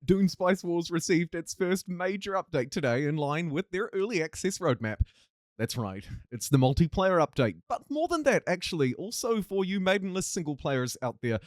Dune Spice Wars received its first major update today in line with their early access roadmap. That's right, it's the multiplayer update. But more than that, actually, also for you maidenless single players out there,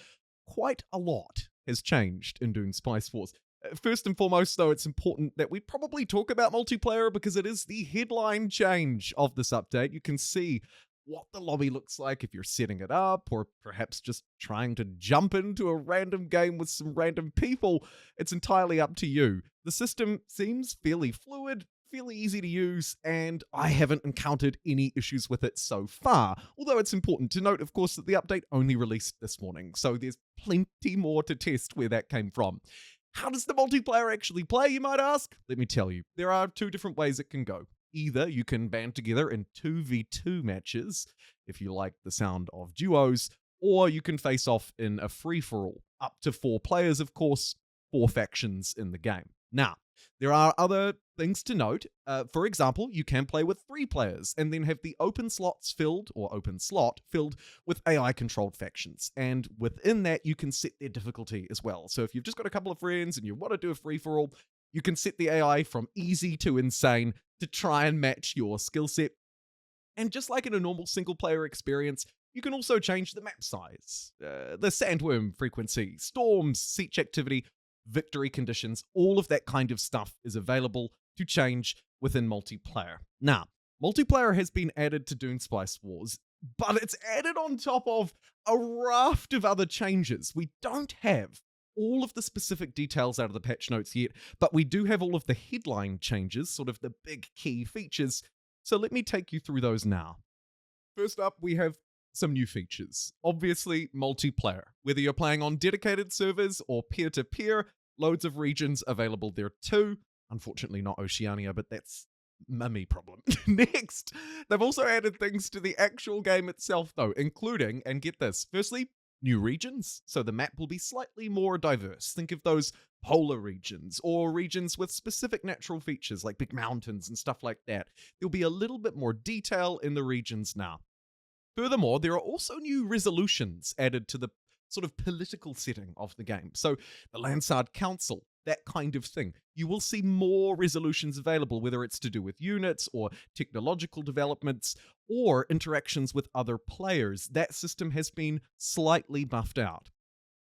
quite a lot has changed in Dune Spice Wars. First and foremost, though, it's important that we probably talk about multiplayer because it is the headline change of this update. You can see what the lobby looks like if you're setting it up, or perhaps just trying to jump into a random game with some random people. It's entirely up to you. The system seems fairly fluid, fairly easy to use, and I haven't encountered any issues with it so far. Although it's important to note, of course, that the update only released this morning, so there's plenty more to test where that came from. How does the multiplayer actually play, you might ask? Let me tell you, there are two different ways it can go. Either you can band together in 2v2 matches, if you like the sound of duos, or you can face off in a free-for-all. Up to 4 players, of course, 4 factions in the game. Now, there are other things to note. For example, you can play with 3 players and then have the open slot filled with AI-controlled factions. And within that, you can set their difficulty as well. So if you've just got a couple of friends and you want to do a free-for-all, you can set the AI from easy to insane to try and match your skill set. And just like in a normal single-player experience, you can also change the map size, the sandworm frequency, storms, siege activity, victory conditions, all of that kind of stuff is available to change within multiplayer. Now, multiplayer has been added to Dune Spice Wars, but it's added on top of a raft of other changes. We don't have all of the specific details out of the patch notes yet, but we do have all of the headline changes, sort of the big key features. So let me take you through those now. First up, we have some new features. Obviously, multiplayer. Whether you're playing on dedicated servers or peer-to-peer, loads of regions available there too. Unfortunately, not Oceania, but that's a me problem. Next, they've also added things to the actual game itself, though, including, and get this, firstly, new regions, so the map will be slightly more diverse. Think of those polar regions, or regions with specific natural features like big mountains and stuff like that. There'll be a little bit more detail in the regions now. Furthermore, there are also new resolutions added to the sort of political setting of the game. So the Lansard Council, that kind of thing. You will see more resolutions available, whether it's to do with units or technological developments or interactions with other players. That system has been slightly buffed out.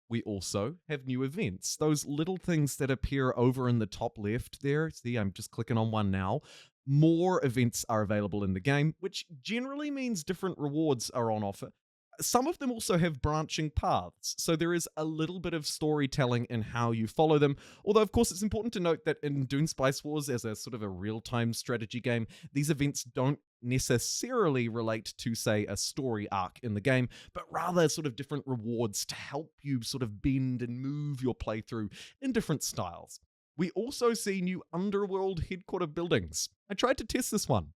We also have new events, those little things that appear over in the top left there. See, I'm just clicking on one now. More events are available in the game, which generally means different rewards are on offer. Some of them also have branching paths, so there is a little bit of storytelling in how you follow them. Although, of course, it's important to note that in Dune Spice Wars, as a sort of a real-time strategy game, these events don't necessarily relate to, say, a story arc in the game, but rather sort of different rewards to help you sort of bend and move your playthrough in different styles. We also see new Underworld Headquarter buildings. I tried to test this one.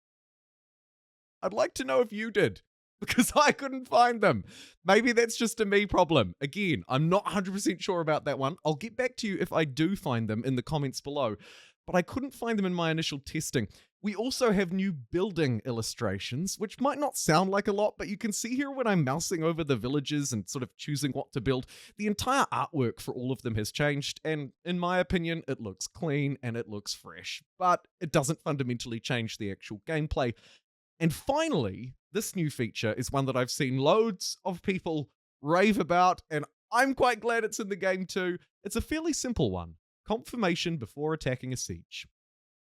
I'd like to know if you did, because I couldn't find them. Maybe that's just a me problem. Again, I'm not 100% sure about that one. I'll get back to you if I do find them in the comments below, but I couldn't find them in my initial testing. We also have new building illustrations, which might not sound like a lot, but you can see here when I'm mousing over the villages and sort of choosing what to build, the entire artwork for all of them has changed, and in my opinion, it looks clean and it looks fresh, but it doesn't fundamentally change the actual gameplay. And finally, this new feature is one that I've seen loads of people rave about, and I'm quite glad it's in the game too. It's a fairly simple one. Confirmation before attacking a siege.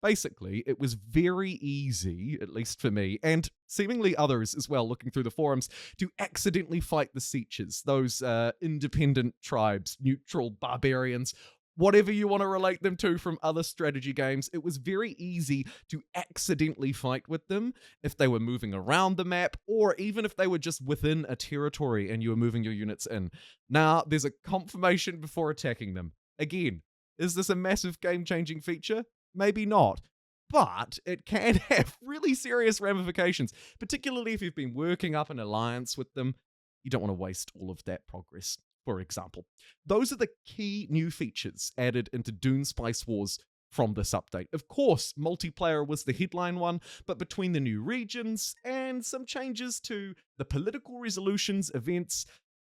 Basically, it was very easy, at least for me, and seemingly others as well, looking through the forums, to accidentally fight the Sietches, those independent tribes, neutral barbarians, whatever you want to relate them to from other strategy games. It was very easy to accidentally fight with them if they were moving around the map, or even if they were just within a territory and you were moving your units in. Now, there's a confirmation before attacking them. Again, is this a massive game-changing feature? Maybe not, but it can have really serious ramifications, particularly if you've been working up an alliance with them. You don't want to waste all of that progress, for example. Those are the key new features added into Dune Spice Wars from this update. Of course, multiplayer was the headline one, but between the new regions and some changes to the political resolutions, events,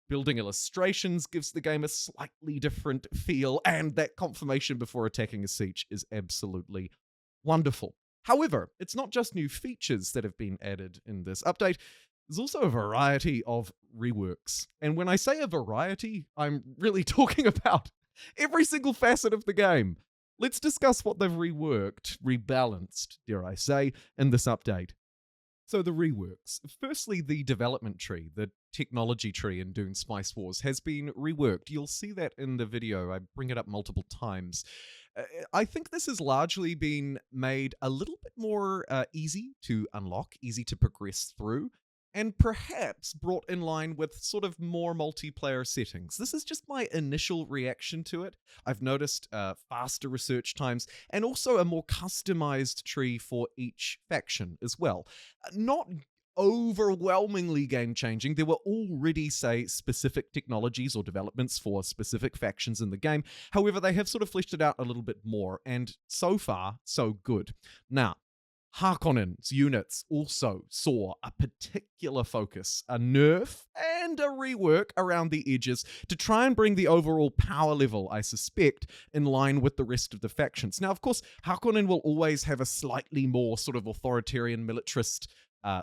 building illustrations gives the game a slightly different feel, and that confirmation before attacking a siege is absolutely wonderful. However, it's not just new features that have been added in this update. There's also a variety of reworks. And when I say a variety, I'm really talking about every single facet of the game. Let's discuss what they've reworked, rebalanced, dare I say, in this update. So the reworks. Firstly, the development tree, the technology tree in Dune Spice Wars has been reworked. You'll see that in the video. I bring it up multiple times. I think this has largely been made a little bit more easy to unlock, easy to progress through, and perhaps brought in line with sort of more multiplayer settings. This is just my initial reaction to it. I've noticed faster research times and also a more customized tree for each faction as well. Not overwhelmingly game-changing. There were already, say, specific technologies or developments for specific factions in the game. However, they have sort of fleshed it out a little bit more, and so far, so good. Now, Harkonnen's units also saw a particular focus, a nerf and a rework around the edges to try and bring the overall power level, I suspect, in line with the rest of the factions. Now, of course, Harkonnen will always have a slightly more sort of authoritarian militarist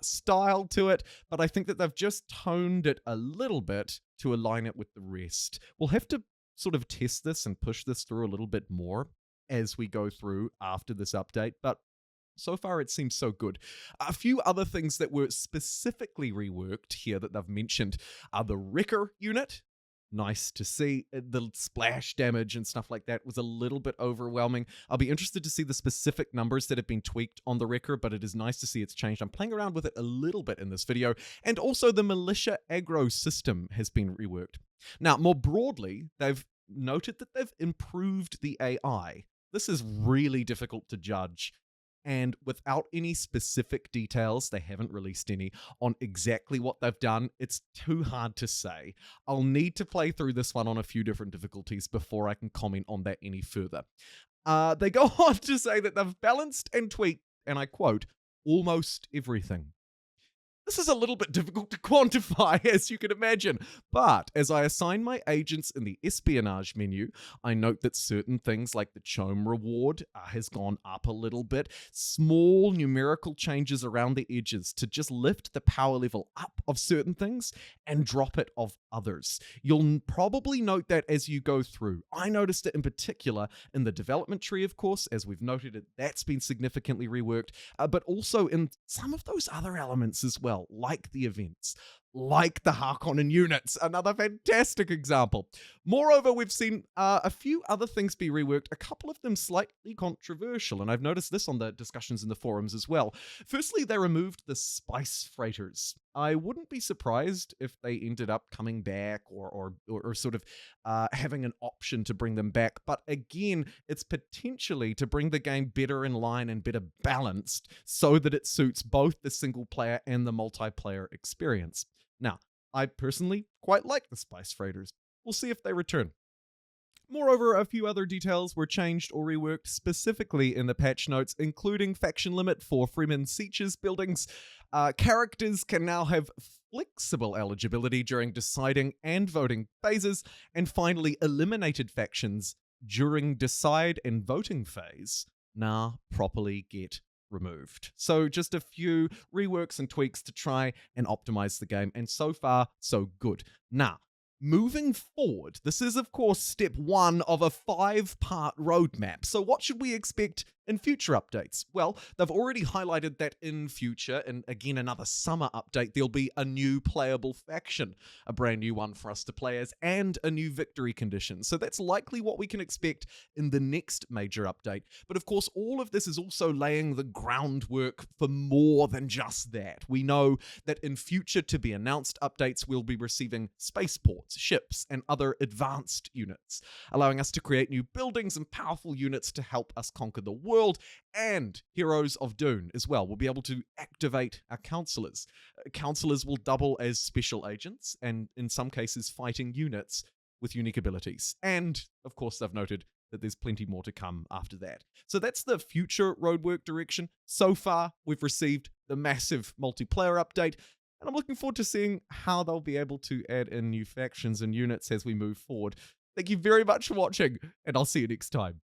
style to it, but I think that they've just toned it a little bit to align it with the rest. We'll have to sort of test this and push this through a little bit more as we go through after this update, but so far, it seems so good. A few other things that were specifically reworked here that they've mentioned are the Wrecker unit. Nice to see. The splash damage and stuff like that was a little bit overwhelming. I'll be interested to see the specific numbers that have been tweaked on the Wrecker, but it is nice to see it's changed. I'm playing around with it a little bit in this video. And also the militia aggro system has been reworked. Now, more broadly, they've noted that they've improved the AI. This is really difficult to judge. And without any specific details, they haven't released any on exactly what they've done. It's too hard to say. I'll need to play through this one on a few different difficulties before I can comment on that any further. They go on to say that they've balanced and tweaked, and I quote, almost everything. This is a little bit difficult to quantify, as you can imagine, but as I assign my agents in the espionage menu, I note that certain things like the Chome reward has gone up a little bit, small numerical changes around the edges to just lift the power level up of certain things and drop it of others. You'll probably note that as you go through. I noticed it in particular in the development tree, of course, as we've noted it, that's been significantly reworked, but also in some of those other elements as well. Like the events, like the Harkonnen units, another fantastic example. Moreover, we've seen a few other things be reworked, a couple of them slightly controversial, and I've noticed this on the discussions in the forums as well. Firstly, they removed the spice freighters. I wouldn't be surprised if they ended up coming back or sort of having an option to bring them back, but again, it's potentially to bring the game better in line and better balanced so that it suits both the single player and the multiplayer experience. Now, I personally quite like the spice freighters. We'll see if they return. Moreover, a few other details were changed or reworked specifically in the patch notes, including faction limit for Freeman Sietch's buildings. Characters can now have flexible eligibility during deciding and voting phases, and finally, eliminated factions during decide and voting phase now properly get removed. So just a few reworks and tweaks to try and optimize the game, and so far, so good. Now, moving forward, this is of course step one of a 5-part roadmap. So what should we expect in future updates? Well, they've already highlighted that in future, and again another summer update, there'll be a new playable faction, a brand new one for us to play as, and a new victory condition. So that's likely what we can expect in the next major update. But of course, all of this is also laying the groundwork for more than just that. We know that in future to be announced updates, we'll be receiving spaceports, ships, and other advanced units, allowing us to create new buildings and powerful units to help us conquer the world, and Heroes of Dune as well. We'll be able to activate our counselors. Counselors will double as special agents, and in some cases fighting units with unique abilities. And of course, they've noted that there's plenty more to come after that. So that's the future roadwork direction. So far, we've received the massive multiplayer update, and I'm looking forward to seeing how they'll be able to add in new factions and units as we move forward. Thank you very much for watching, and I'll see you next time.